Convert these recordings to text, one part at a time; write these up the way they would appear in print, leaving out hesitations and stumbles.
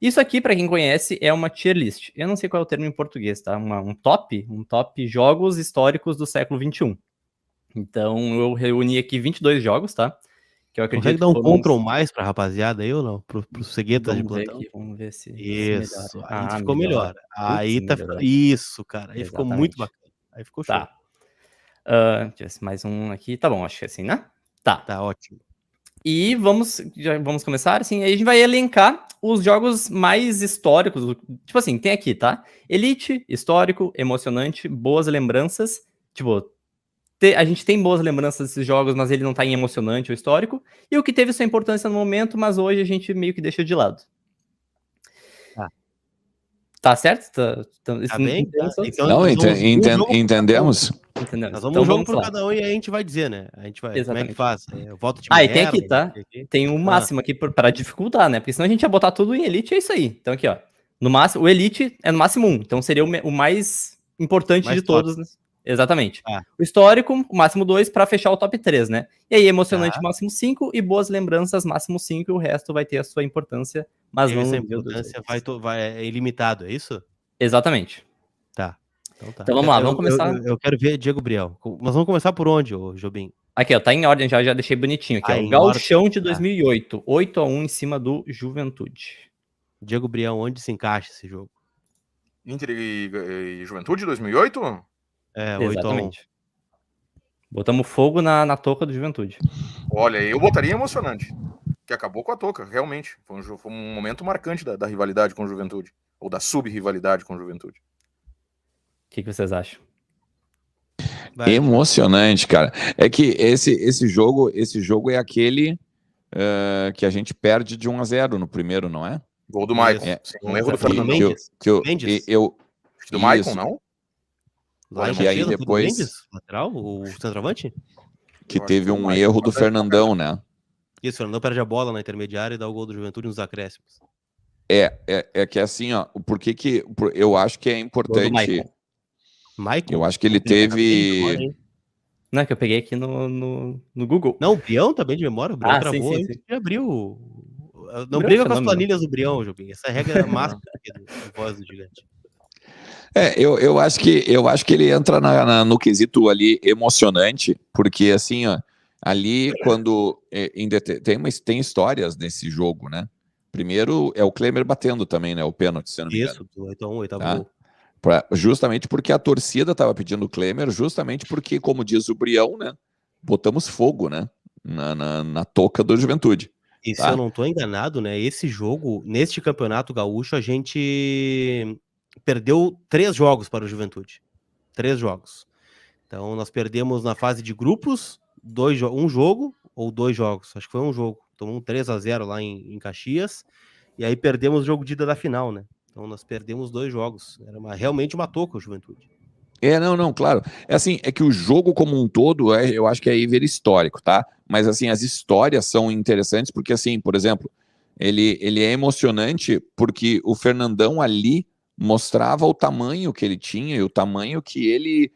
Isso aqui, para quem conhece, é uma tier list. Eu não sei qual é o termo em português, tá? Um top jogos históricos do século XXI. Então, eu reuni aqui 22 jogos, tá? Que eu acredito Consegue dar que um foram... Ctrl mais pra rapaziada aí ou não? Pro Cegueta de plantão? Vamos ver se Isso, melhora. aí ficou melhor. Aí tá ficando... Isso, cara, aí ficou muito bacana. Aí ficou show. Tá. Deixa eu ver se mais um aqui. Tá bom, acho que é assim, né? Tá ótimo. E já vamos começar, assim, aí a gente vai elencar os jogos mais históricos, tipo assim, tem aqui, tá? Elite, histórico, emocionante, boas lembranças, tipo, a gente tem boas lembranças desses jogos, mas ele não tá em emocionante ou histórico, e o que teve sua importância no momento, mas hoje a gente meio que deixa de lado. Tá certo? Tá bem? Tá. Então, não, entendemos. Nós vamos um jogo por cada um e aí a gente vai dizer, né? A gente vai. Exatamente. Como é que faz? Eu volto E tem aqui, tá? Tem um máximo aqui para dificultar, né? Porque senão a gente ia botar tudo em Elite, é isso aí. Então aqui, ó. No máximo, o Elite é no máximo 1. Então seria o mais importante de todos. Né? Exatamente. O histórico, o máximo 2 para fechar o top 3, né? E aí, emocionante, máximo 5 e boas lembranças, máximo 5, e o resto vai ter a sua importância, mas não... Essa importância é ilimitado, é isso? Exatamente. Tá. Então vamos lá, vamos começar. Eu quero ver Diego Briel. Mas vamos começar por onde, Jobim? Aqui, ó, tá em ordem, já deixei bonitinho aqui, ó. O Gauchão de 2008, 8-1 em cima do Juventude. Diego Briel, onde se encaixa esse jogo? Inter e Juventude 2008? É, 8-1. Botamos fogo na touca do Juventude. Olha, eu botaria emocionante, que acabou com a touca, realmente. Foi um momento marcante da rivalidade com o Juventude, ou da sub-rivalidade com o Juventude. O que vocês acham? Emocionante, cara. É que esse jogo é aquele que a gente perde de 1-0 no primeiro, não é? Gol do Maicon. Um erro do Fernando Mendes. Do Maicon, não? Lá em aí depois Mendes, lateral, o centroavante? Que teve um erro do Fernandão, né? Isso, o Fernandão perde a bola na intermediária e dá o gol do Juventude nos acréscimos. É que assim, ó, eu acho que é importante... Michael? Eu acho que ele teve... Não, é que eu peguei aqui no Google. Não, o Brião também de memória, o Brião travou, sim. Já abriu... Não briga com as planilhas do Brião, Jobim. Essa regra é máxima do Voz do Gigante. Eu acho que ele entra no quesito ali emocionante, porque assim, ó, ali quando tem histórias nesse jogo, né? Primeiro é o Klemer batendo também, né? O pênalti, se eu não me engano. Isso, do 8-1, oitavo gol. Justamente porque a torcida estava pedindo o Klemer, justamente porque, como diz o Brião, né? Botamos fogo, né? Na touca do Juventude. E se eu não tô enganado, né? Esse jogo, neste campeonato gaúcho, a gente perdeu 3 jogos para o Juventude. 3 jogos. Então, nós perdemos na fase de grupos, um jogo ou 2 jogos. Acho que foi um jogo. Tomamos 3-0 lá em Caxias. E aí perdemos o jogo de ida da final, né? Então, nós perdemos 2 jogos. Era realmente uma touca o Juventude. Não, claro. É que o jogo como um todo, eu acho que é ver histórico, tá? Mas, assim, as histórias são interessantes porque, assim, por exemplo, ele é emocionante porque o Fernandão ali mostrava o tamanho que ele tinha e o tamanho que ele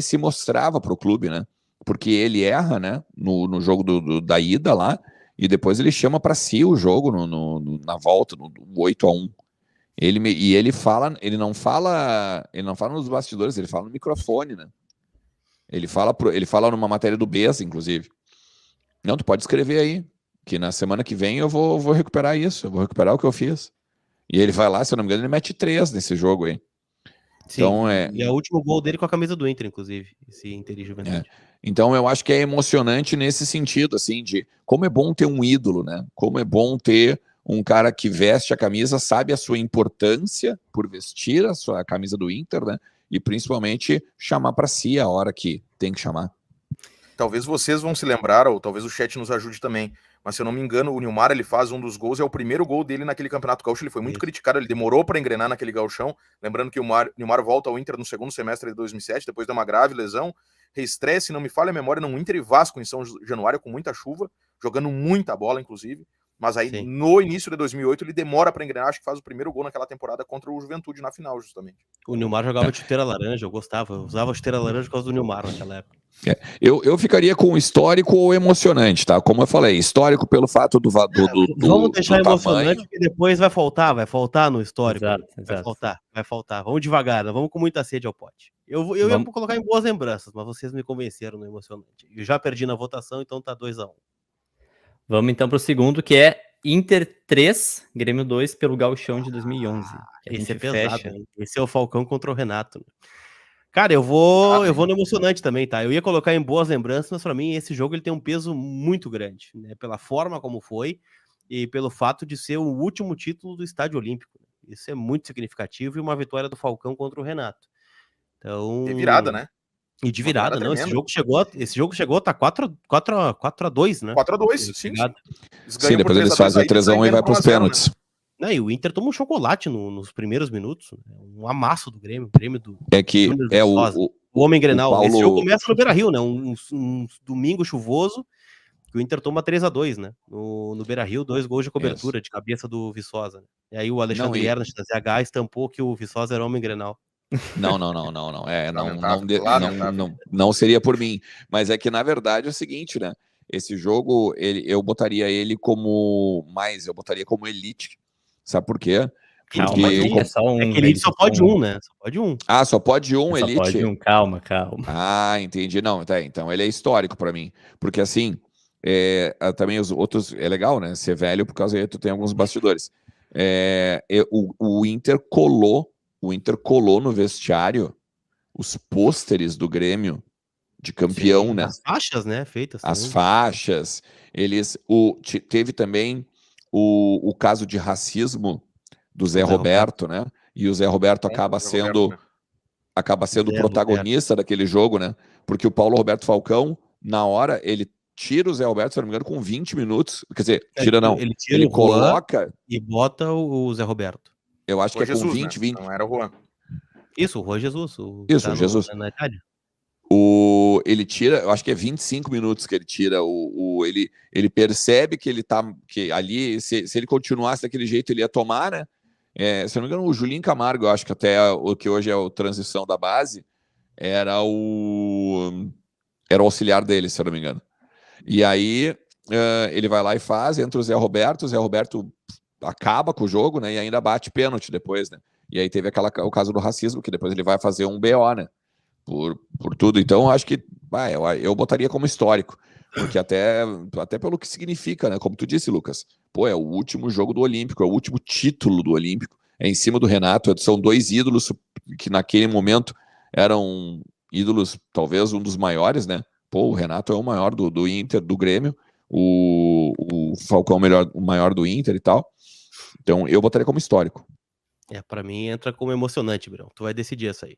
se mostrava para o clube, né? Porque ele erra, né? No jogo da ida lá e depois ele chama para si o jogo na volta, no 8-1. Ele não fala nos bastidores, ele fala no microfone, né? Ele fala numa matéria do Bessa, inclusive. Não, tu pode escrever aí, que na semana que vem eu vou recuperar isso, eu vou recuperar o que eu fiz. E ele vai lá, se eu não me engano, ele mete 3 nesse jogo aí. Sim, então, e é o último gol dele com a camisa do Inter, inclusive, esse Inter e Juventude. Então eu acho que é emocionante nesse sentido, assim, de como é bom ter um ídolo, né? Como é bom ter um cara que veste a camisa, sabe a sua importância por vestir a camisa do Inter, né? E principalmente chamar para si a hora que tem que chamar. Talvez vocês vão se lembrar, ou talvez o chat nos ajude também, mas se eu não me engano, o Nilmar, ele faz um dos gols, é o primeiro gol dele naquele Campeonato Gaúcho, ele foi muito criticado, ele demorou para engrenar naquele gauchão, lembrando que o Nilmar volta ao Inter no segundo semestre de 2007, depois de uma grave lesão, reestreia, se não me falha a memória, no Inter e Vasco em São Januário, com muita chuva, jogando muita bola, inclusive. Mas aí, no início de 2008, ele demora para engrenar, acho que faz o primeiro gol naquela temporada contra o Juventude na final, justamente. O Nilmar jogava chuteira laranja, eu gostava. Eu usava chuteira laranja por causa do Nilmar naquela época. Eu ficaria com histórico ou emocionante, tá? Como eu falei, histórico pelo fato do vamos deixar do emocionante, tamanho. porque depois vai faltar no histórico. Exato. Vai faltar. Vamos devagar, não vamos com muita sede ao pote. Eu ia colocar em boas lembranças, mas vocês me convenceram no emocionante. Eu já perdi na votação, então tá 2-1. Vamos então pro segundo, que é Inter 3, Grêmio 2 pelo Gauchão de 2011. Que a Esse gente é pesado, fecha. hein? Esse é o Falcão contra o Renato. Cara, eu vou no emocionante também, tá? Eu ia colocar em boas lembranças, mas pra mim esse jogo ele tem um peso muito grande, né? Pela forma como foi e pelo fato de ser o último título do Estádio Olímpico. Isso é muito significativo e uma vitória do Falcão contra o Renato. Então, De virada, né? E de virada, não. Esse jogo chegou a tá 4-2, né? 4-2, sim. Sim, depois eles fazem o 3-1 e vai pros pênaltis. Né? E o Inter toma um chocolate nos primeiros minutos, um amasso do Grêmio do é que é o homem Grenal. Paulo... Esse jogo começa no Beira-Rio, né? Um domingo chuvoso, que o Inter toma 3-2, né? No Beira-Rio, 2 gols de cobertura, de cabeça do Viçosa. Né? E aí o Alexandre Ernst da ZH estampou que o Viçosa era homem Grenal. Não seria por mim. Mas é que, na verdade, é o seguinte, né? Esse jogo, eu botaria ele como elite. Sabe por quê? Porque é só um. É que elite só pode um, né? Só pode um. Ah, só pode um, só elite? Só pode um, calma. Ah, entendi. Não, tá, então ele é histórico pra mim. Porque assim, também os outros, é legal, né? Ser velho, por causa aí tu tem alguns bastidores. O Inter colou no vestiário os pôsteres do Grêmio de campeão, sim, né? As faixas, né? Feitas. As faixas. Teve também o caso de racismo do Zé Roberto, né? E o Zé Roberto acaba sendo o protagonista daquele jogo, né? Porque o Paulo Roberto Falcão, na hora, ele tira o Zé Roberto, se não me engano, com 20 minutos. Quer dizer, ele coloca e bota o Zé Roberto. Eu acho que é com Jesus, 20. Não era o Juan. Isso, o Juan Jesus. Isso, Jesus. Na Itália. Ele tira, eu acho que é 25 minutos que ele tira. Ele percebe que ele tá. Que ali, se ele continuasse daquele jeito, ele ia tomar, né? Se eu não me engano, o Julinho Camargo, eu acho que até o que hoje é o transição da base, era o auxiliar dele, se eu não me engano. E aí ele vai lá e faz, entra o Zé Roberto acaba com o jogo, né? E ainda bate pênalti depois, né? E aí teve o caso do racismo, que depois ele vai fazer um BO, né? Por tudo. Então, eu acho que eu botaria como histórico. Porque até pelo que significa, né? Como tu disse, Lucas. Pô, é o último jogo do Olímpico, é o último título do Olímpico. É em cima do Renato. São 2 ídolos que naquele momento eram ídolos, talvez um dos maiores, né? Pô, o Renato é o maior do Inter, do Grêmio. O Falcão o maior do Inter e tal. Então, eu botaria como histórico. Pra mim entra como emocionante, Brão. Tu vai decidir essa aí.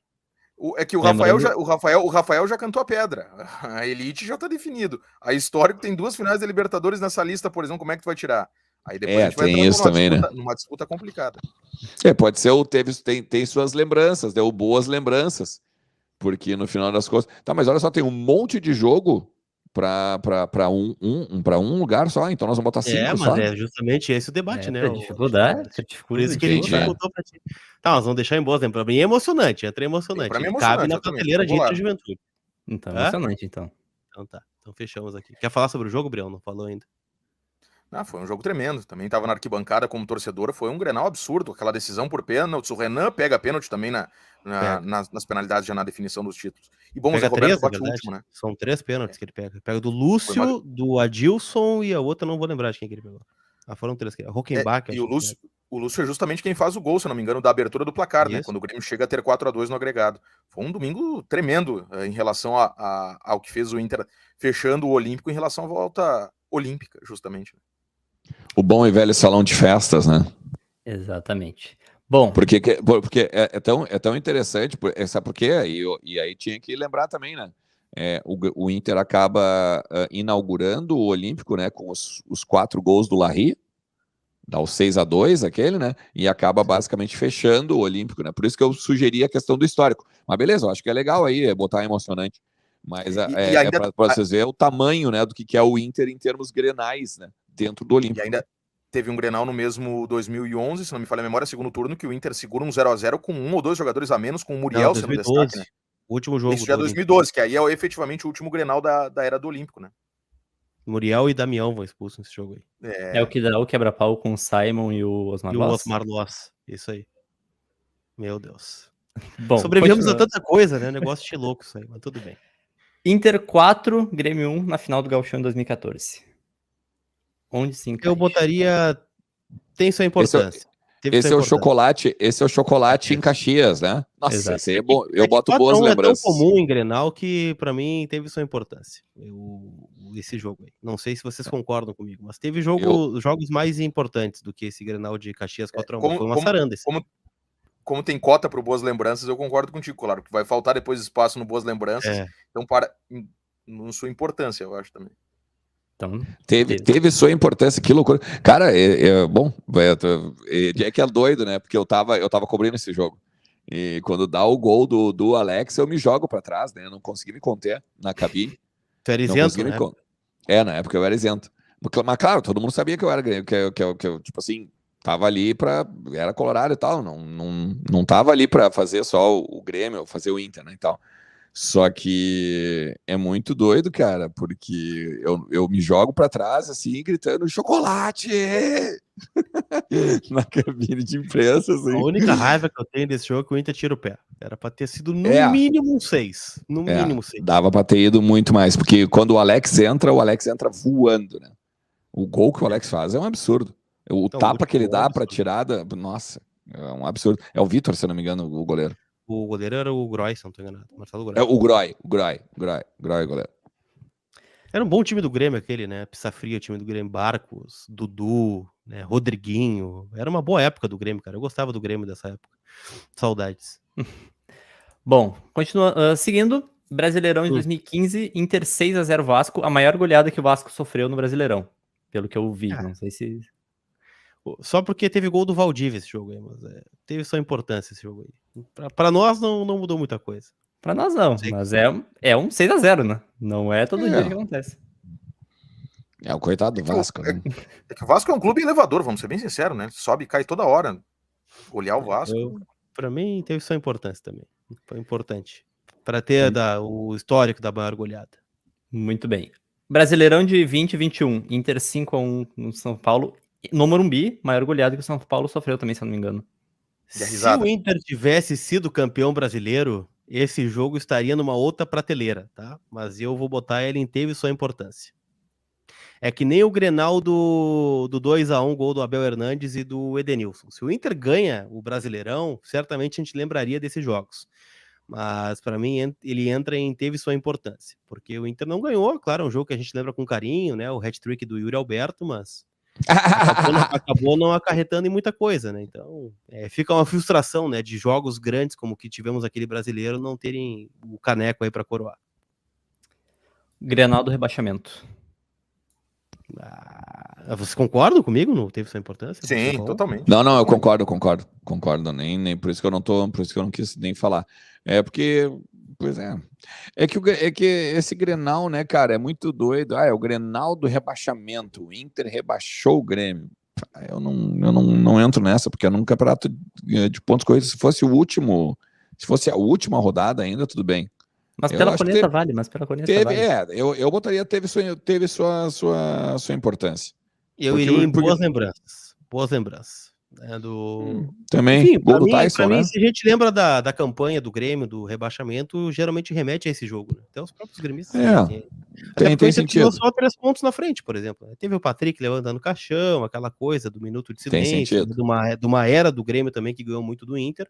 É que o Rafael já cantou a pedra. A elite já tá definido. A histórico tem 2 finais da Libertadores nessa lista, por exemplo, como é que tu vai tirar? Aí depois a gente vai tem isso também, né? Numa disputa complicada. Pode ser tem suas lembranças, deu boas lembranças. Porque no final das contas... Tá, mas olha só, tem um monte de jogo para um lugar só, então nós vamos botar 5 só. Mas é justamente esse o debate, né? Dificuldade. Por isso que a gente perguntou pra ti. Tá, nós vamos deixar em boas lembranças. Pra mim é emocionante, entra emocionante. Pra mim é emocionante. Cabe na prateleira de Inter Juventude. Então, emocionante, então. Então tá, então fechamos aqui. Quer falar sobre o jogo, Brião? Não falou ainda. Foi um jogo tremendo. Também estava na arquibancada como torcedor. Foi um Grenal absurdo. Aquela decisão por pênaltis. O Renan pega pênalti também nas penalidades já na definição dos títulos. E bom, o Zé Roberto bate o último, né? São 3 pênaltis que ele pega. Ele pega do Lúcio, do Adilson e a outra não vou lembrar de quem que ele pegou. Foram 3. Rockenbach. E o Lúcio é justamente quem faz o gol, se não me engano, da abertura do placar, né? Quando o Grêmio chega a ter 4-2 no agregado. Foi um domingo tremendo em relação ao que fez o Inter fechando o Olímpico em relação à volta olímpica, justamente. O bom e velho salão de festas, né? Exatamente. Bom, porque é tão interessante, sabe por quê? E aí tinha que lembrar também, né? O Inter acaba inaugurando o Olímpico, né? Com os 4 gols do Larry, dá o 6-2 aquele, né? E acaba basicamente fechando o Olímpico, né? Por isso que eu sugeri a questão do histórico. Mas beleza, eu acho que é legal aí botar emocionante. Mas para vocês verem o tamanho, né, do que é o Inter em termos grenais, né? Dentro do Olímpico. E ainda teve um Grenal no mesmo 2011, se não me falha a memória, segundo turno, que o Inter segura um 0-0 com 1 ou 2 jogadores a menos, com o Muriel sendo destaque, né? O último jogo. Isso já é 2012, que aí é efetivamente o último Grenal da era do Olímpico, né? Muriel e Damião vão expulsos nesse jogo aí. É o que dá o quebra-pau com o Simon e o Osmar E o Loss? Osmar Loss. Isso aí. Meu Deus. Bom, sobrevivemos a tanta coisa, né? Negócio de louco isso aí, mas tudo bem. Inter 4, Grêmio 1 na final do Gauchão em 2014. Onde se encaixa? Eu botaria... Tem sua importância. Esse é o chocolate em Caxias, né? Nossa, Exato. esse aí é bom. Eu boto boas lembranças. É tão comum em Grenal que, pra mim, teve sua importância. Esse jogo aí. Não sei se vocês concordam comigo, mas teve jogos mais importantes do que esse Grenal de Caxias 4x1. Foi uma saranda esse. Como tem cota para Boas Lembranças, eu concordo contigo, claro, que vai faltar depois espaço no Boas Lembranças. Então, na sua importância, eu acho também. Então, teve sua importância, que loucura. Cara, bom, Jack é doido, né? Porque eu tava cobrindo esse jogo. E quando dá o gol do Alex, eu me jogo pra trás, né? Eu não consegui me conter na cabine. Tu era isento, né? Na época eu era isento. Mas claro, todo mundo sabia que eu era que eu tipo assim, tava ali era colorado e tal, não tava ali pra fazer só o Grêmio, fazer o Inter, né, e tal. Só que é muito doido, cara, porque eu me jogo pra trás, assim, gritando chocolate! Na cabine de imprensa, assim. A única raiva que eu tenho desse jogo é que o Inter tira o pé. Era pra ter sido no mínimo 6. No mínimo 6. Dava pra ter ido muito mais, porque quando o Alex entra voando, né? O gol que o Alex faz é um absurdo. O tapa que ele dá pra tirada, nossa, é um absurdo. É o Vitor, se eu não me engano, o goleiro. O goleiro era o Groy, se não tô enganado. Marcelo Groy. É o Groy, goleiro. Era um bom time do Grêmio aquele, né? Pissa Fria, o time do Grêmio, Barcos, Dudu, né? Rodriguinho. Era uma boa época do Grêmio, cara. Eu gostava do Grêmio dessa época. Saudades. Bom, continua seguindo. Brasileirão de 2015, Inter 6-0 Vasco, a maior goleada que o Vasco sofreu no Brasileirão, pelo que eu vi. Não sei se... Só porque teve gol do Valdívia esse jogo aí, mas teve sua importância esse jogo aí. Pra nós não mudou muita coisa. Pra nós não, mas é um 6-0, né? Não é todo dia que acontece. É o coitado do Vasco, né? É que o Vasco é um clube elevador, vamos ser bem sinceros, né? Sobe e cai toda hora. Olhar o Vasco... Pra mim, teve sua importância também. Foi importante. Pra ter o histórico da maior goleada. Muito bem. Brasileirão de 2021, Inter 5-1 no São Paulo. No Morumbi, maior goleada que o São Paulo sofreu também, se eu não me engano. Se o Inter tivesse sido campeão brasileiro, esse jogo estaria numa outra prateleira, tá? Mas eu vou botar ele em teve sua importância. É que nem o Grenal do 2-1, gol do Abel Hernandes e do Edenilson. Se o Inter ganha o Brasileirão, certamente a gente lembraria desses jogos. Mas para mim ele entra em teve sua importância, porque o Inter não ganhou, claro, é um jogo que a gente lembra com carinho, né? O hat-trick do Yuri Alberto, mas acabou não acarretando em muita coisa, né? Então, fica uma frustração, né, de jogos grandes como que tivemos aquele brasileiro não terem o caneco aí para coroar. Grenal do rebaixamento. Você concorda comigo? Não teve sua importância? Sim, totalmente. Não, eu concordo. Nem por isso que eu não quis nem falar. Porque, pois é que esse Grenal, né, cara, é muito doido. É o Grenal do rebaixamento. O Inter rebaixou o Grêmio. Eu não entro nessa, porque é num campeonato de pontos corridos. Se fosse a última rodada ainda, tudo bem. Mas pela corneta vale, vale. Eu botaria teve sua importância. Eu iria em boas lembranças. Né, também, enfim, gol do Tyson, né? Se a gente lembra da campanha do Grêmio, do rebaixamento, geralmente remete a esse jogo, né? Até os próprios gremistas. Tem sentido. Só 3 pontos na frente, por exemplo. Teve o Patrick levantando o caixão, aquela coisa do minuto de silêncio, de uma era do Grêmio também que ganhou muito do Inter.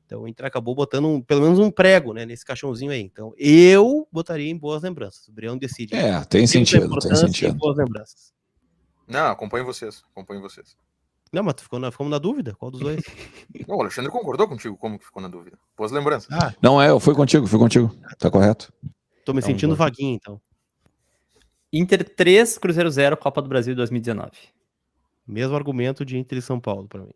Então o Inter acabou botando pelo menos um prego, né, nesse caixãozinho aí. Então eu botaria em boas lembranças. O Brião decide. Tem sentido. Boas lembranças. Não, acompanho vocês. Não, mas ficamos na dúvida. Qual dos dois? Não, o Alexandre concordou contigo. Como que ficou na dúvida? Boas lembranças. Não, eu fui contigo. Tá correto. Tô me sentindo vaguinho, então. Inter 3, Cruzeiro 0, Copa do Brasil 2019. Mesmo argumento de Inter e São Paulo pra mim.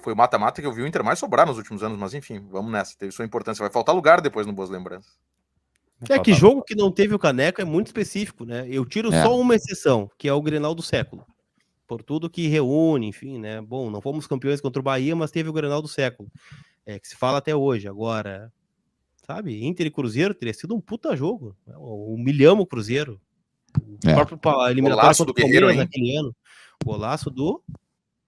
Foi o mata-mata que eu vi o Inter mais sobrar nos últimos anos, mas enfim, vamos nessa. Teve sua importância. Vai faltar lugar depois no Boas Lembranças. Que jogo que não teve o caneco é muito específico, né? Eu tiro só uma exceção, que é o Grenal do século. Por tudo que reúne, enfim, né? Bom, não fomos campeões contra o Bahia, mas teve o Grenal do século. Que se fala até hoje. Agora, sabe? Inter e Cruzeiro teria sido um puta jogo. Humilhamos o Cruzeiro. É. O próprio eliminatório Golaço contra do o Guerreiro, Palmeiras hein? naquele ano. Golaço do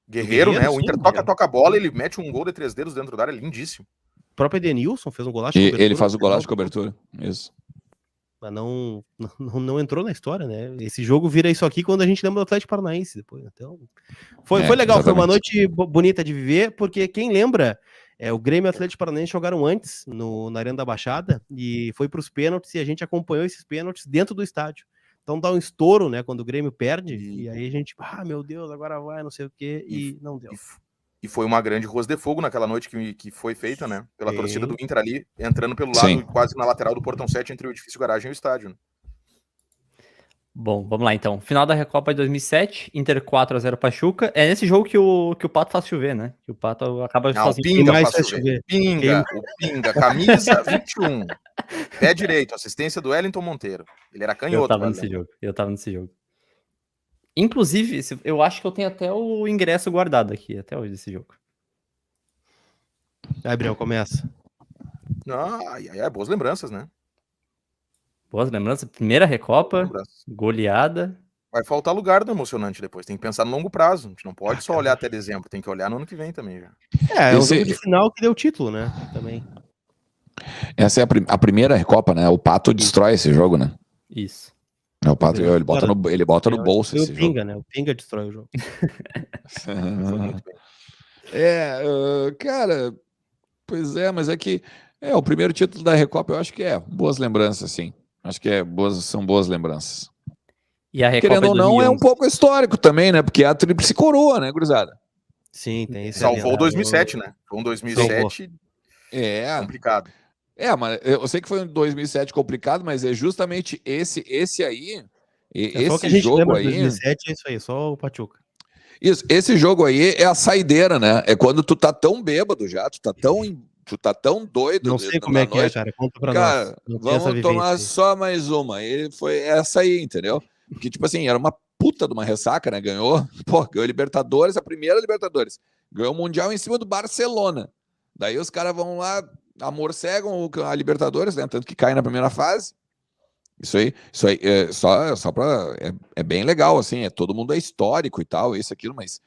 Guerreiro, né? O sim, Inter toca a bola, ele mete um gol de 3 dedos dentro da área, lindíssimo. O próprio Edenilson fez um golaço de E cobertura. ele faz o golaço de cobertura. Isso. Mas não entrou na história, né? Esse jogo vira isso aqui quando a gente lembra do Atlético Paranaense depois. Então, foi legal, exatamente. foi uma noite bonita de viver, porque quem lembra, o Grêmio e o Atlético Paranaense jogaram antes na Arena da Baixada e foi para os pênaltis e a gente acompanhou esses pênaltis dentro do estádio. Então dá um estouro, né, quando o Grêmio perde, e aí a gente, meu Deus, agora vai, não sei o quê, e não deu. E foi uma grande Rose de Fogo naquela noite que foi feita, né? Pela Sim. torcida do Inter ali, entrando pelo lado, quase na lateral do Portão 7, entre o edifício garagem e o estádio. Né? Bom, vamos lá então. Final da Recopa de 2007, Inter 4-0 Pachuca. É nesse jogo que o Pato faz chover, né? Que o Pato acaba sozinho. Pinga faz chover. Pinga, camisa 21. Pé direito, assistência do Wellington Monteiro. Ele era canhoto. Eu tava nesse jogo. Inclusive, eu acho que eu tenho até o ingresso guardado aqui, até hoje, desse jogo. Gabriel, começa. Boas lembranças, né? Boas lembranças. Primeira Recopa, goleada. Vai faltar lugar do emocionante depois. Tem que pensar no longo prazo. A gente não pode só olhar até dezembro, tem que olhar no ano que vem também já. É um jogo de final que deu o título, né? Também. Essa é a primeira Recopa, né? O Pato destrói esse jogo, né? Isso. O Pato, ele bota no bolso esse jogo. O Pinga, né? O Pinga destrói o jogo. Cara, pois é, mas é que o primeiro título da Recopa, eu acho que boas lembranças, sim. Acho que são boas lembranças. E a Recopa querendo ou não, é um pouco histórico também, né? Porque é a tríplice coroa, né, gurizada? Sim, tem isso. Salvou 2007, né? Foi um 2007 complicado. Mas eu sei que foi um 2007 complicado, mas é justamente esse aí, esse jogo aí... 2007 é isso aí, só o Pachuca. Isso, esse jogo aí é a saideira, né? É quando tu tá tão bêbado já, tu tá tão doido. Não sei como é que noite. Cara. Conta pra nós. Não vamos tomar só mais uma. E foi essa aí, entendeu? Porque, tipo assim, era uma puta de uma ressaca, né? Ganhou a Libertadores, a primeira Libertadores. Ganhou o Mundial em cima do Barcelona. Daí os caras vão lá, amorcegam a Libertadores, né? Tanto que cai na primeira fase. Isso aí só pra... É bem legal, assim, todo mundo é histórico e tal, isso, aquilo, mas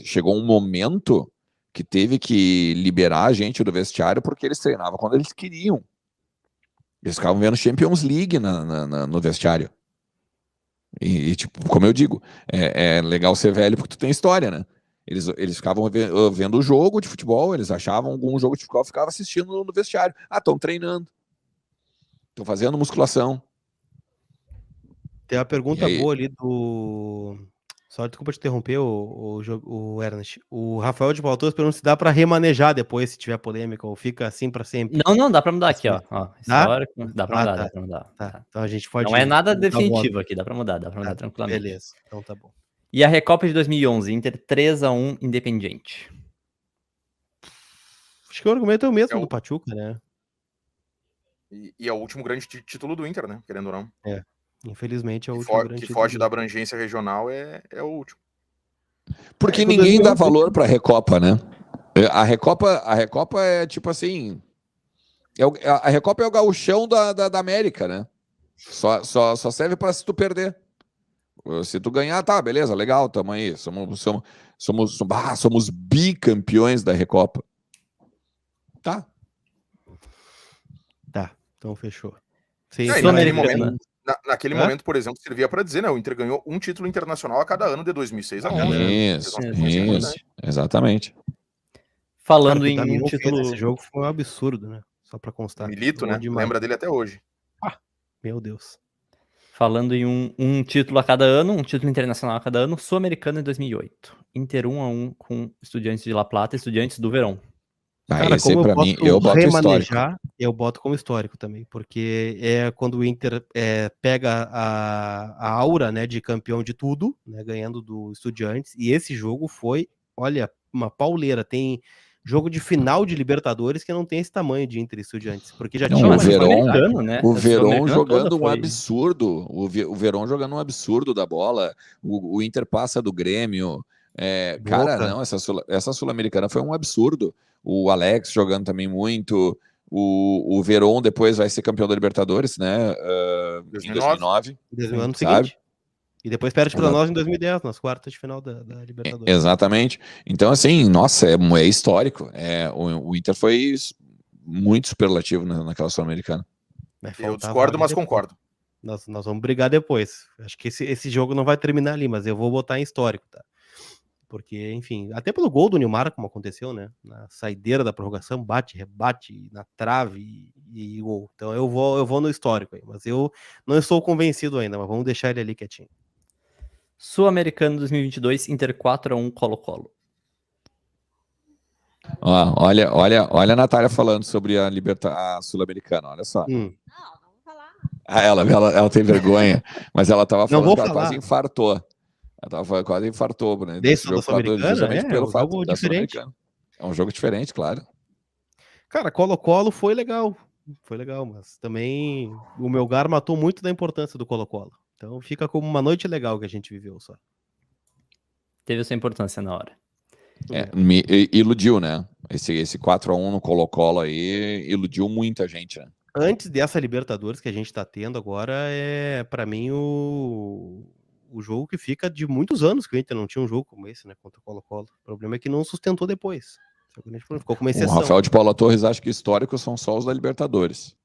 chegou um momento que teve que liberar a gente do vestiário porque eles treinavam quando eles queriam. Eles ficavam vendo Champions League no vestiário. E, tipo, como eu digo, é legal ser velho porque tu tem história, né? Eles ficavam vendo o jogo de futebol, eles achavam algum jogo de futebol, ficavam assistindo no vestiário. Estão treinando. Estão fazendo musculação. Tem uma pergunta boa ali do... Só desculpa te interromper, o Ernest. O Rafael de Baltões pergunta se dá para remanejar depois, se tiver polêmica, ou fica assim para sempre. Não, dá para mudar aqui, ó. Histórico. Dá para mudar. Tá. Então a gente pode... Não é nada definitivo aqui, dá para mudar tranquilamente. Beleza, então tá bom. E a Recopa de 2011, Inter 3-1 Independiente. Acho que o argumento é o mesmo do Pachuca, né? E é o último grande título do Inter, né? Querendo ou não. Infelizmente é o último grande título. Que foge da abrangência regional é o último. Porque ninguém dá valor pra Recopa, né? A Recopa é tipo assim... A Recopa é o gauchão da América, né? Só serve pra se tu perder. Se tu ganhar, tá, beleza, legal, tamo aí. Somos bicampeões da Recopa. Tá, então fechou. Sim, naquele momento, por exemplo, servia para dizer, né? O Inter ganhou um título internacional a cada ano de 2006 a 11. Isso, exatamente. Falando em um título... Esse jogo foi um absurdo, né? Só para constar. Milito, né? Lembra dele até hoje. Meu Deus. Falando em um título a cada ano, um título internacional a cada ano, Sul-Americano em 2008. Inter 1-1 com Estudiantes de La Plata e Estudiantes do Verón. Cara, como eu boto histórico. Eu boto como histórico também, porque é quando o Inter pega a aura, né, de campeão de tudo, né, ganhando do Estudiantes, e esse jogo foi, olha, uma pauleira. Tem jogo de final de Libertadores que não tem esse tamanho de Inter e Estudiantes, porque já tinha o Verón jogando um absurdo, o Verón jogando um absurdo da bola, o Inter passa do Grêmio, cara, não, essa Sul-Americana foi um absurdo. O Alex jogando também muito, O Verón depois vai ser campeão da Libertadores, né? Em 2009. No ano sabe? seguinte. E depois perde para nós em 2010, nas quartas de final da Libertadores. Exatamente. Então, assim, nossa, é histórico. O Inter foi muito superlativo naquela Sul-Americana. Eu discordo, mas concordo. Nós vamos brigar depois. Acho que esse jogo não vai terminar ali, mas eu vou botar em histórico, tá? Porque, enfim, até pelo gol do Nilmar, como aconteceu, né? Na saideira da prorrogação, bate, rebate, na trave e gol. Então eu vou no histórico aí, mas eu não estou convencido ainda, mas vamos deixar ele ali quietinho. Sul-Americano 2022, Inter 4-1 Colo-Colo. Olha a Natália falando sobre a Sul-Americana, olha só. Não vou falar. Ela tem vergonha, mas ela tava falando que ela falar. quase infartou. Quase infartou, né? Desse jogo justamente pelo fato jogo da diferente. Sul-Americana. É um jogo diferente, claro. Cara, Colo-Colo foi legal, mas também o Melgar matou muito da importância do Colo-Colo. Então fica como uma noite legal que a gente viveu só. Teve sua importância na hora. Me iludiu, né? Esse 4-1 no Colo-Colo aí iludiu muita gente, né? Antes dessa Libertadores que a gente tá tendo agora, para mim o jogo que fica de muitos anos que o Inter não tinha um jogo como esse, né, contra o Colo-Colo. O problema é que não sustentou depois. Ficou como exceção. O Rafael de Paula Torres acha que históricos são só os da Libertadores.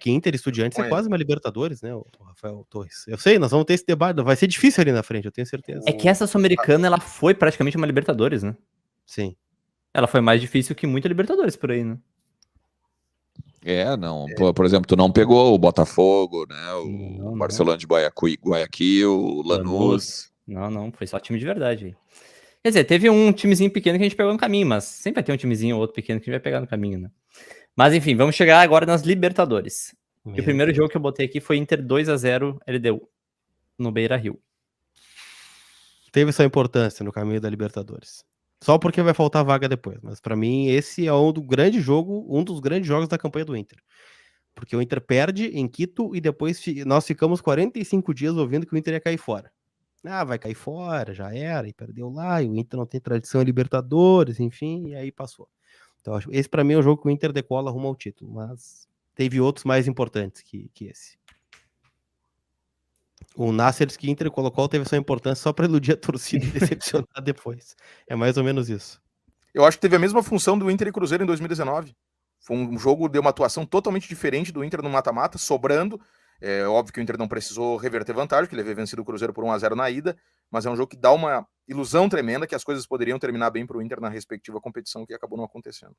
Que Inter e Estudiantes é quase uma Libertadores, né, o Rafael Torres. Eu sei, nós vamos ter esse debate, vai ser difícil ali na frente, eu tenho certeza. É que essa Sul-Americana, ela foi praticamente uma Libertadores, né? Sim. Ela foi mais difícil que muita Libertadores por aí, né? Por exemplo, tu não pegou o Botafogo, né? O Barcelona de Guayaquil, o Lanús. Não, foi só time de verdade aí. Quer dizer, teve um timezinho pequeno que a gente pegou no caminho, mas sempre vai ter um timezinho ou outro pequeno que a gente vai pegar no caminho, né? Mas enfim, vamos chegar agora nas Libertadores. E o primeiro jogo que eu botei aqui foi Inter 2-0 LDU, no Beira-Rio. Teve sua importância no caminho da Libertadores. Só porque vai faltar vaga depois. Mas pra mim, esse é um dos grandes jogos da campanha do Inter. Porque o Inter perde em Quito e depois nós ficamos 45 dias ouvindo que o Inter ia cair fora. Vai cair fora, já era, e perdeu lá, e o Inter não tem tradição em Libertadores, enfim, e aí passou. Então, esse pra mim é o jogo que o Inter decola rumo ao título, mas teve outros mais importantes que esse. O Nasser disse que Inter e Colo-Colo teve sua importância só para iludir a torcida e decepcionar depois. É mais ou menos isso. Eu acho que teve a mesma função do Inter e Cruzeiro em 2019. Foi um jogo de uma atuação totalmente diferente do Inter no mata-mata, sobrando. É óbvio que o Inter não precisou reverter vantagem, porque ele havia vencido o Cruzeiro por 1-0 na ida, mas é um jogo que dá uma ilusão tremenda que as coisas poderiam terminar bem para o Inter na respectiva competição, que acabou não acontecendo.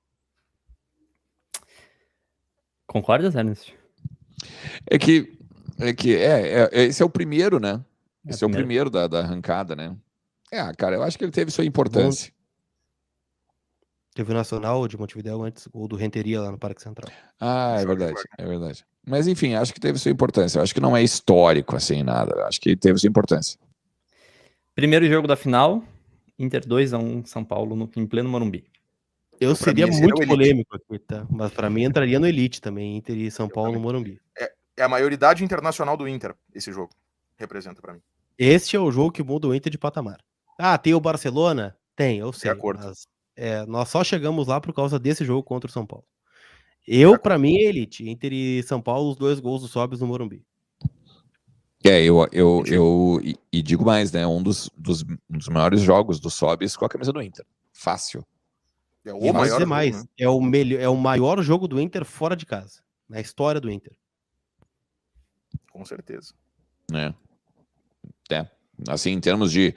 Concordas, Ernest? Esse é o primeiro, né? Esse é o primeiro da arrancada, né? Cara, eu acho que ele teve sua importância. Teve o Nacional de Montevidéu antes, ou do Renteria lá no Parque Central. É verdade. Mas enfim, acho que teve sua importância. Eu acho que não é histórico assim, nada. Eu acho que teve sua importância. Primeiro jogo da final, Inter 2-1 São Paulo em pleno Morumbi. Eu seria muito polêmico aqui, tá? Mas pra mim entraria no Elite também, Inter e São Paulo no Morumbi. É a maioridade internacional do Inter, esse jogo. Representa pra mim. Este é o jogo que muda o Inter de patamar. Tem o Barcelona? Tem, eu sei. Mas nós só chegamos lá por causa desse jogo contra o São Paulo. Pra mim, é Elite. Inter e São Paulo, os 2 gols do Sobis no Morumbi. Eu digo mais, né? Um dos maiores jogos do Sobis com a camisa do Inter. Fácil. É o maior jogo, né? É o maior jogo do Inter fora de casa. Na história do Inter. Com certeza. Assim, em termos de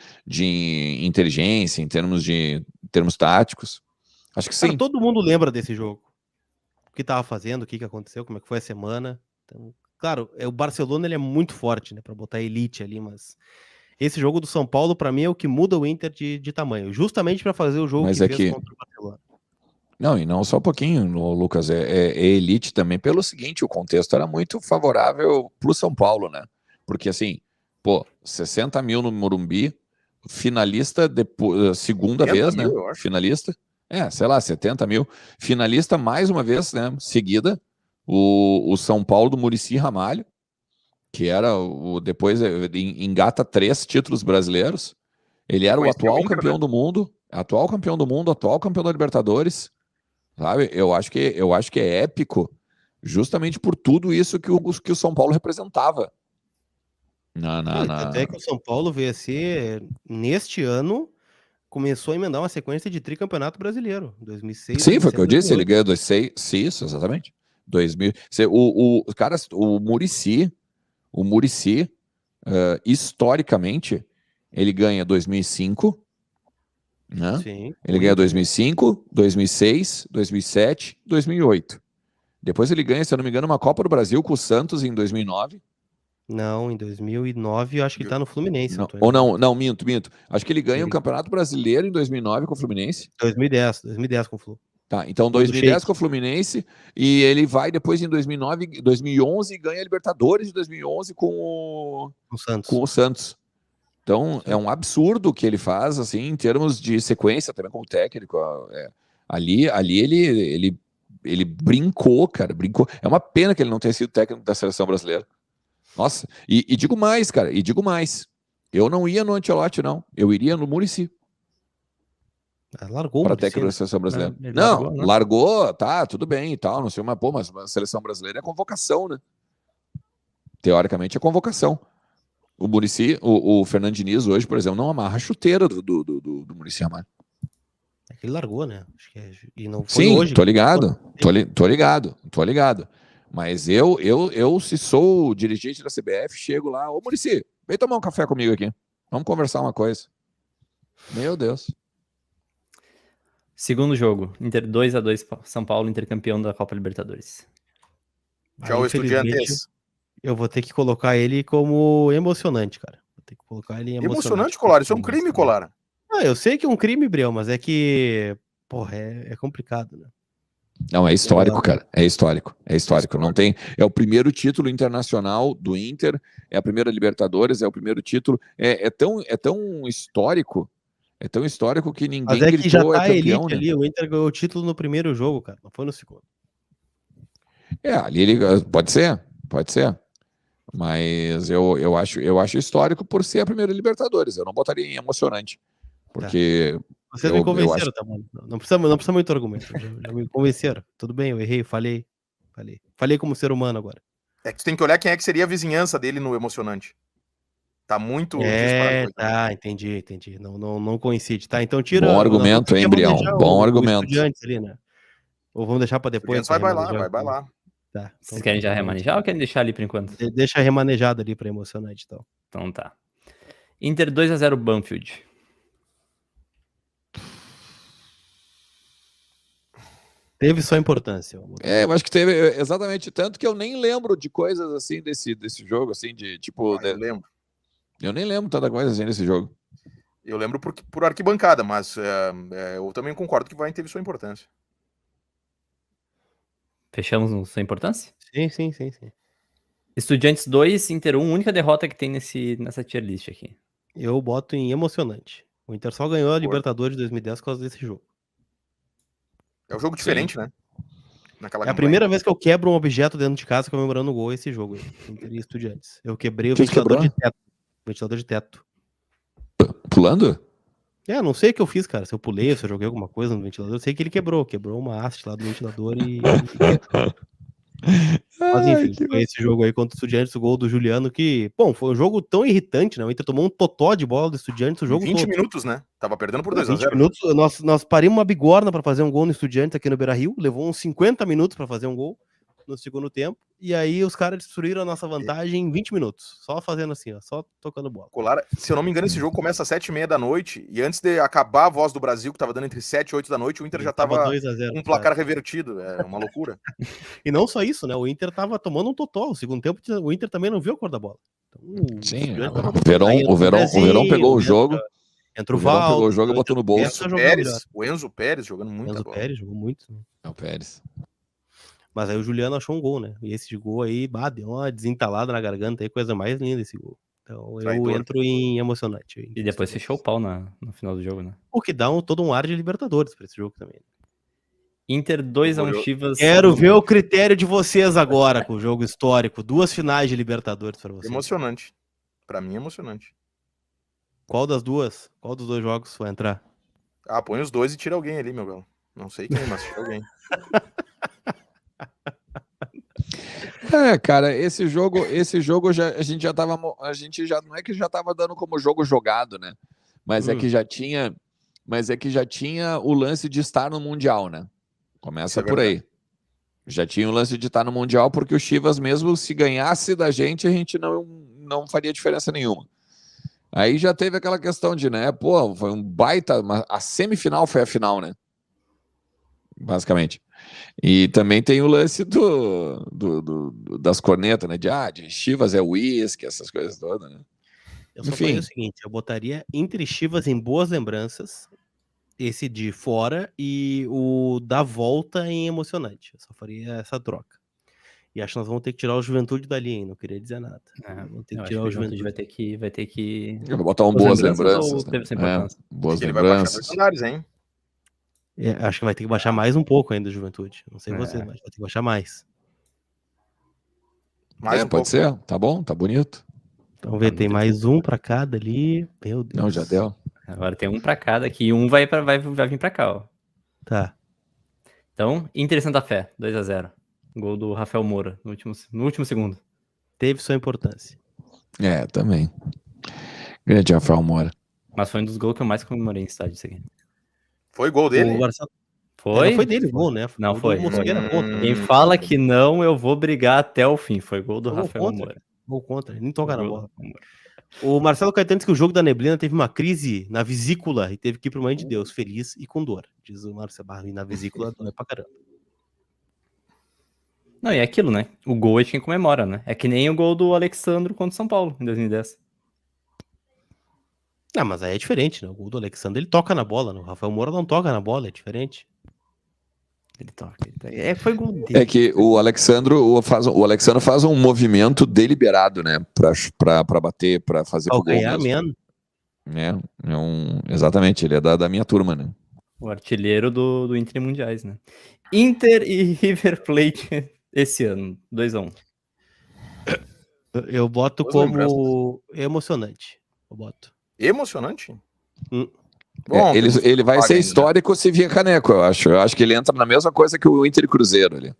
inteligência, em termos táticos, acho que sim. Cara, todo mundo lembra desse jogo. O que tava fazendo, o que aconteceu, como é que foi a semana. Então, claro, o Barcelona ele é muito forte, né, para botar Elite ali, mas esse jogo do São Paulo, para mim, é o que muda o Inter de tamanho, justamente para fazer o jogo mas que fez contra o Barcelona. Não, e não só um pouquinho, Lucas, é Elite também pelo seguinte, o contexto era muito favorável pro São Paulo, né? Porque assim, 60 mil no Morumbi, finalista segunda vez, né? Finalista, sei lá, 70 mil. Finalista mais uma vez, né? Seguida, o São Paulo do Muricy Ramalho, que era depois engata 3 títulos brasileiros. Ele era o atual campeão do mundo, atual campeão da Libertadores. sabe? Eu acho que é épico justamente por tudo isso que o São Paulo representava. Até que o São Paulo veio a ser, neste ano, começou a emendar uma sequência de tricampeonato brasileiro. 2006, Sim, foi o que eu disse, ele 2007, ganhou 2006, isso, exatamente. 2000, o Muricy, historicamente, ele ganha 2005, né? sim, Ele ganha 2005, 2006, 2007, 2008. Depois ele ganha, se eu não me engano, uma Copa do Brasil com o Santos em 2009. Não, em 2009 eu acho que ele tá no Fluminense. Não, ou não, minto. Acho que ele ganha um Campeonato Brasileiro em 2009 com o Fluminense. 2010 com o Flu. Tá, então 2010 com o Fluminense e ele vai depois em 2009, 2011 e ganha a Libertadores de 2011 com o Santos. Então é um absurdo o que ele faz assim em termos de sequência também como técnico. Ali ele brincou, cara, brincou. É uma pena que ele não tenha sido técnico da seleção brasileira. Nossa, e digo mais, cara, eu não ia no Ancelotti, não. Eu iria no Muricy. Largou para técnico da seleção brasileira. Largou, tá, tudo bem e tal, não sei, mas a seleção brasileira é convocação, né? Teoricamente é convocação. O Muricy, o Fernando Diniz hoje, por exemplo, não amarra a chuteira do Muricy Ramalho. É que ele largou, né? Acho que e não foi sim, hoje. Tô ligado. Mas eu, se sou o dirigente da CBF, chego lá, ô Muricy, vem tomar um café comigo aqui. Vamos conversar uma coisa. Meu Deus. Segundo jogo, Inter 2-2 São Paulo, intercampeão da Copa Libertadores. Já o Estudiantes. Eu vou ter que colocar ele como emocionante, cara. Vou ter que colocar ele emocionante, Colar. Isso é um crime, Colar. Eu sei que é um crime, Briel, mas é que, porra, é complicado, né? Não, é histórico, cara. É histórico. Não tem. É o primeiro título internacional do Inter, é a primeira Libertadores, é o primeiro título. É tão histórico. É tão histórico que ninguém mas que já tá campeão, elite, né? Ali. O Inter ganhou o título no primeiro jogo, cara. Não foi no segundo. Ali ele pode ser. Mas eu acho histórico por ser a primeira Libertadores. Eu não botaria em emocionante. Porque. Vocês me convenceram, tá, mano? Não precisa muito argumento. Já me convenceram. Tudo bem, eu errei, falei. Falei como ser humano agora. É que tu tem que olhar quem é que seria a vizinhança dele no emocionante. Tá muito disparado. Tá, entendi. Não coincide. Tá, então tira. Bom argumento, hein, Brião? Bom argumento. Ali, né? Ou vamos deixar pra depois? Vai lá. Tá, vocês querem já remanejar ou querem deixar ali por enquanto? Deixa remanejado ali pra emocionante, então. Então tá. Inter 2-0 Banfield. Teve sua importância. Eu acho que teve exatamente tanto que eu nem lembro de coisas assim desse jogo, assim, de tipo. Eu lembro. Eu nem lembro tanta coisa assim desse jogo. Eu lembro por arquibancada, mas eu também concordo que teve sua importância. Fechamos sua importância? Sim. Estudiantes 2, Inter 1, única derrota que tem nessa tier list aqui. Eu boto em emocionante. O Inter só ganhou a Libertadores de 2010 por causa desse jogo. É um jogo diferente, né? A primeira vez que eu quebro um objeto dentro de casa comemorando o gol esse jogo aí. Inter e Estudiantes. Eu quebrei o ventilador de teto. Ventilador de teto. Pulando? Não sei o que eu fiz, cara. Se eu pulei, se eu joguei alguma coisa no ventilador. Eu sei que ele quebrou uma haste lá do ventilador e... Mas enfim, foi esse jogo aí contra o Estudiantes, o gol do Juliano, que, bom, foi um jogo tão irritante, né? O Inter tomou um totó de bola do Estudiantes o jogo 20 todo. minutos, né? Tava perdendo por 2-0. 20 minutos, nós parimos uma bigorna pra fazer um gol no Estudiantes aqui no Beira-Rio, levou uns 50 minutos pra fazer um gol no segundo tempo, e aí os caras destruíram a nossa vantagem em 20 minutos, só fazendo assim, ó, só tocando bola. Colar, se eu não me engano, esse jogo começa às 7h30 da noite, e antes de acabar a Voz do Brasil, que tava dando entre 7 e 8 da noite, o Inter já tava 2-0, um placar revertido, é uma loucura. E não só isso, né, o Inter tava tomando um totó, o segundo tempo o Inter também não viu a cor da bola. Então, sim, o Verón pegou o jogo. Entra o Val, pegou o jogo e botou no bolso. O Enzo Pérez jogando muito. Enzo Pérez jogou muito. É o Pérez. Mas aí o Juliano achou um gol, né? E esse gol aí, deu uma desentalada na garganta aí, coisa mais linda esse gol. Então eu entro em emocionante. E depois fechou o pau no final do jogo, né? O que dá todo um ar de Libertadores pra esse jogo também. Inter 2-1 Chivas. Quero ver o critério de vocês agora com o jogo histórico. 2 finais de Libertadores pra vocês. Emocionante. Pra mim, emocionante. Qual dos dois jogos vai entrar? Põe os dois e tira alguém ali, meu galo. Não sei quem, mas tinha alguém. Cara, esse jogo a gente já não é que já tava dando como jogo jogado, né? Mas é que já tinha o lance de estar no Mundial, né? Começa por aí. Já tinha o lance de estar no Mundial, porque o Chivas, mesmo se ganhasse da gente, a gente não faria diferença nenhuma. Aí já teve aquela questão de, né? Pô, foi um baita. A semifinal foi a final, né? Basicamente. E também tem o lance das cornetas, né? De Chivas é uísque, essas coisas todas, né? Eu só faria o seguinte, eu botaria Inter e Chivas em boas lembranças, esse de fora, e o da volta em emocionante. Eu só faria essa troca. E acho que nós vamos ter que tirar o Juventude dali, hein? Não queria dizer nada. Vamos ter que tirar o Juventude. Vai ter que... Eu vou botar boas lembranças, né? Teve essa importância? Boas Ele lembranças. Vai baixar 2 andares, hein? Acho que vai ter que baixar mais um pouco ainda o Juventude. Não sei você, mas vai ter que baixar mais. Mais um pode pouco. ser. Tá bom, tá bonito. Vamos ver, tem mais um pra cada ali. Meu Deus. Não, já deu. Agora tem um pra cada aqui e um vai vir pra cá, ó. Tá. Então, Inter e Santa Fé, 2-0. Gol do Rafael Moura no último segundo. Teve sua importância. Também. Grande Rafael Moura. Mas foi um dos gols que eu mais comemorei em estádio, isso aqui. Foi gol dele? Foi? Não foi dele o gol, né? Não foi. Quem fala que não, eu vou brigar até o fim. Foi gol do Rafael Moura. Gol contra, ele nem toca na bola. O Marcelo Caetano disse que o jogo da Neblina teve uma crise na vesícula e teve que ir pro Mãe de Deus, feliz e com dor. Diz o Marcelo Barri, na vesícula dói pra caramba. Não, e é aquilo, né? O gol é de quem comemora, né? É que nem o gol do Alexandro contra o São Paulo, em 2010. Não, mas aí é diferente, né? O gol do Alexandre, ele toca na bola, né? O Rafael Moura não toca na bola, é diferente. Ele toca. Foi gol dele. É que o Alexandro faz um movimento deliberado, né? Pra bater, pra fazer o gol mesmo. Exatamente, ele é da minha turma, né? O artilheiro do Inter Mundiais, né? Inter e River Plate esse ano, 2-1. Eu boto como emocionante. Eu boto. Emocionante? Bom, ele vai ser histórico se vier caneco, eu acho. Eu acho que ele entra na mesma coisa que o Inter e Cruzeiro ali.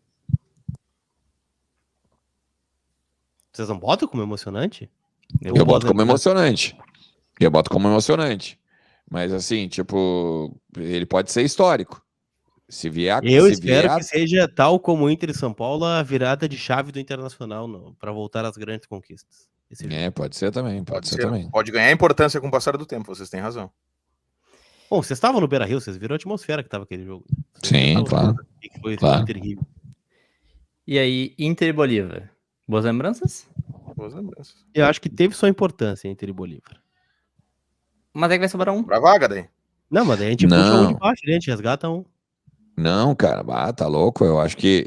Vocês não botam como emocionante? Eu boto como emocionante. Mas assim, tipo, ele pode ser histórico. Se vier... Eu espero que seja tal como o Inter e São Paulo, a virada de chave do Internacional para voltar às grandes conquistas. Pode ser também. Pode ganhar importância com o passar do tempo, vocês têm razão. Bom, vocês estavam no Beira-Rio, vocês viram a atmosfera que estava aquele jogo. Sim, claro. Foi terrível. E aí, Inter e Bolívar. Boas lembranças? Boas lembranças. Eu acho que teve sua importância Inter e Bolívar. Mas é que vai sobrar um. Pra vaga daí? Não, mas daí a gente puxa um de baixo, a gente resgata um. Não, cara, tá louco. Eu acho que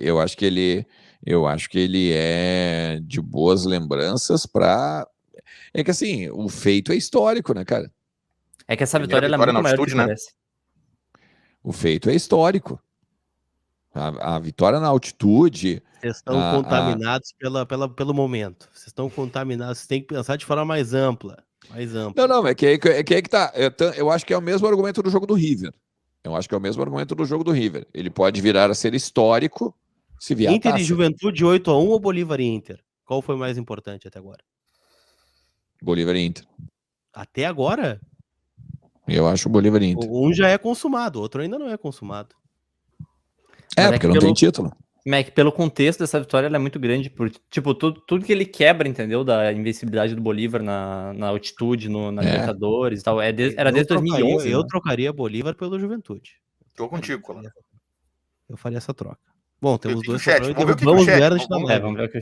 ele é de boas lembranças pra... É que assim, o feito é histórico, né, cara? É que essa vitória ela é muito maior do que parece. O feito é histórico. A vitória na altitude... Vocês estão contaminados pelo momento. Vocês estão contaminados, vocês têm que pensar de forma mais ampla. Não, é que aí que tá. Eu acho que é o mesmo argumento do jogo do River. Ele pode virar a ser histórico se vier Inter e Juventude 8-1 ou Bolívar e Inter? Qual foi mais importante até agora? Bolívar e Inter. Até agora? Eu acho o Bolívar e Inter. Um já é consumado, o outro ainda não é consumado. Porque não tem título. Mac, pelo contexto dessa vitória, ela é muito grande, por tipo, tudo que ele quebra, entendeu? Da invencibilidade do Bolívar na altitude, na Libertadores e tal. Era desde 2011. Eu trocaria Bolívar pelo Juventude. Tô contigo, Colano. Eu faria essa troca. Bom, temos dois chat. Vamos ver o que o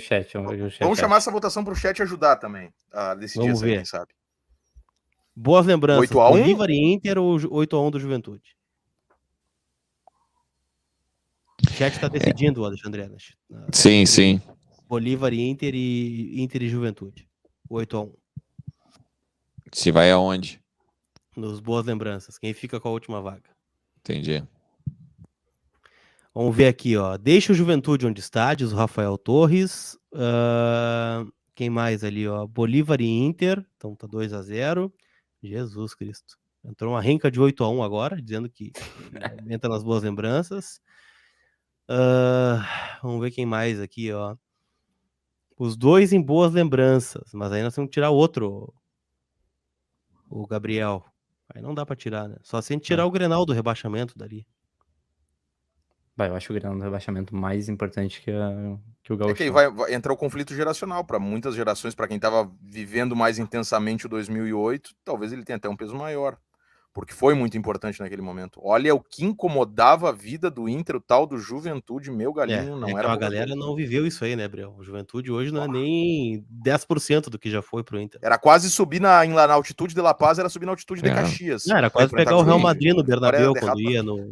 chat. Vamos ver o que o chat. Vamos chamar essa votação pro chat ajudar também a decidir essa, quem sabe. Boas lembranças. 8-1? Bolívar e Inter ou 8-1 do Juventude? O chat tá decidindo, Alexandre. Sim. Bolívar e Inter e Juventude. 8-1. Se vai aonde? Nos boas lembranças. Quem fica com a última vaga? Entendi. Vamos ver aqui, ó. Deixa o Juventude onde está, diz o Rafael Torres. Quem mais ali, ó? Bolívar e Inter. Então tá 2-0. Jesus Cristo. Entrou uma renca de 8-1 agora, dizendo que entra nas boas lembranças. Vamos ver quem mais aqui, ó. Os dois em boas lembranças, mas aí nós temos que tirar outro, o Gabriel. Aí não dá pra tirar, né? Só se a gente tirar o Grenal do rebaixamento dali. Eu acho o Grenal do rebaixamento mais importante que o Gaúcho. É que aí vai entrar o conflito geracional. Para muitas gerações, para quem estava vivendo mais intensamente o 2008, talvez ele tenha até um peso maior. Porque foi muito importante naquele momento. Olha o que incomodava a vida do Inter, o tal do Juventude, meu galinho, não era. A galera não viveu isso aí, né, Breu? O Juventude hoje não é nem 10% do que já foi pro Inter. Era quase subir na altitude de La Paz, era subir na altitude de Caxias. Não, era quase pegar o Real Madrid no Bernabéu quando ia no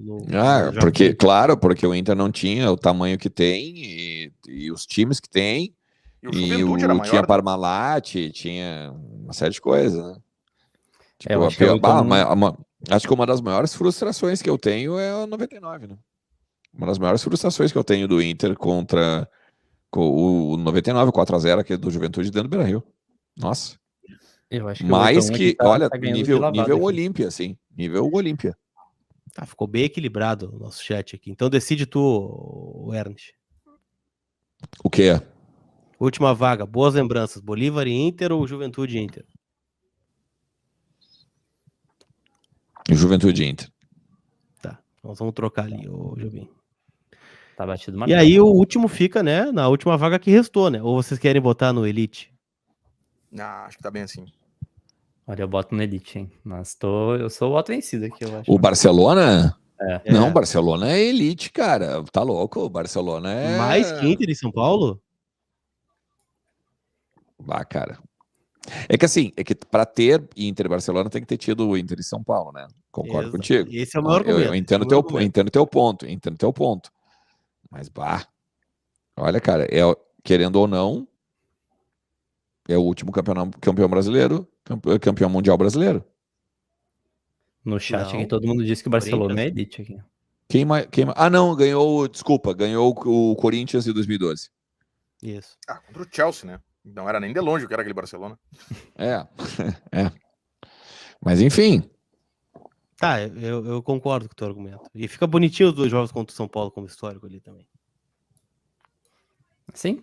porque o Inter não tinha o tamanho que tem e os times que tem. E o era maior, tinha Parmalat, tinha uma série de coisas, né? Tipo, acho que uma das maiores frustrações que eu tenho é o 99, né? Uma das maiores frustrações que eu tenho do Inter contra o 99, 4-0, aquele do Juventude dentro do Beira-Rio. Nossa. Eu acho que mais que, olha, nível aqui. Olímpia, assim. Nível Olímpia. Tá, ficou bem equilibrado o nosso chat aqui. Então decide tu, Ernst. O quê? Última vaga, boas lembranças. Bolívar e Inter ou Juventude e Inter? Juventude Inter. Tá, nós vamos trocar ali, ô Jobim. Tá batido E aí o último fica, né, na última vaga que restou, né? Ou vocês querem botar no Elite? Acho que tá bem assim. Olha, eu boto no Elite, hein? Mas eu sou o voto vencido aqui, eu acho. O Barcelona? É. Não, Barcelona é Elite, cara. Tá louco, o Barcelona é... Mais que Inter em São Paulo? Cara. É que pra ter Inter e Barcelona tem que ter tido o Inter e São Paulo, né? Concordo contigo. Esse é o maior argumento. Eu entendo teu ponto. Mas, olha, cara, querendo ou não, é o último campeão brasileiro, campeão mundial brasileiro. No chat aqui todo mundo disse que o Barcelona é Elite aqui. Quem mais? Não, ganhou o Corinthians em 2012. Isso. Contra o Chelsea, né? Não era nem de longe o que era aquele Barcelona. Mas enfim. Tá, eu concordo com o teu argumento. E fica bonitinho os dois jogos contra o São Paulo como histórico ali também. Sim.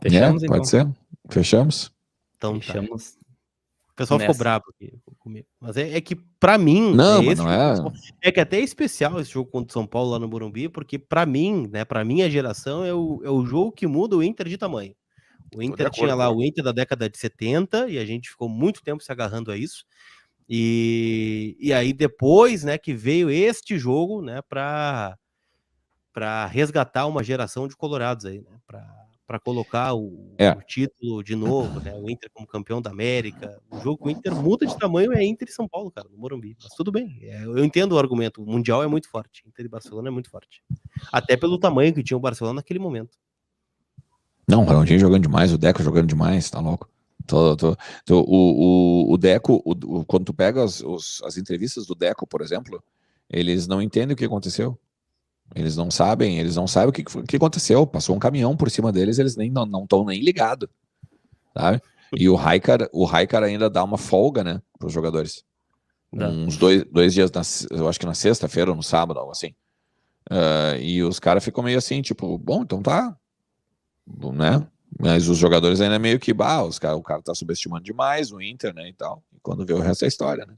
Fechamos, então. Pode ser. Fechamos. Então fechamos. O pessoal ficou bravo aqui comigo. Mas é que pra mim... Não, mas não é... É que até é especial esse jogo contra o São Paulo lá no Morumbi, porque pra mim, né, pra minha geração, é o jogo que muda o Inter de tamanho. O Inter tinha lá o Inter da década de 70 e a gente ficou muito tempo se agarrando a isso. E aí depois, né, que veio este jogo, né, para resgatar uma geração de colorados aí, né, para colocar o título de novo, né, o Inter como campeão da América. O jogo que o Inter muda de tamanho é Inter e São Paulo, cara, no Morumbi. Mas tudo bem, eu entendo o argumento. O Mundial é muito forte, Inter e Barcelona é muito forte. Até pelo tamanho que tinha o Barcelona naquele momento. Não, o Ronaldinho jogando demais, o Deco jogando demais, tá louco. O Deco, quando tu pega as entrevistas do Deco, por exemplo, eles não entendem o que aconteceu. Eles não sabem o que aconteceu. Passou um caminhão por cima deles, eles não estão nem ligados, sabe? E o Raikar ainda dá uma folga, né, para os jogadores. Uns dois dias, eu acho que na sexta-feira ou no sábado, algo assim. E os caras ficam meio assim, tipo, bom, então tá, né? Mas os jogadores ainda meio que, o cara tá subestimando demais o Inter, né, e tal. E quando vê o resto é história, né?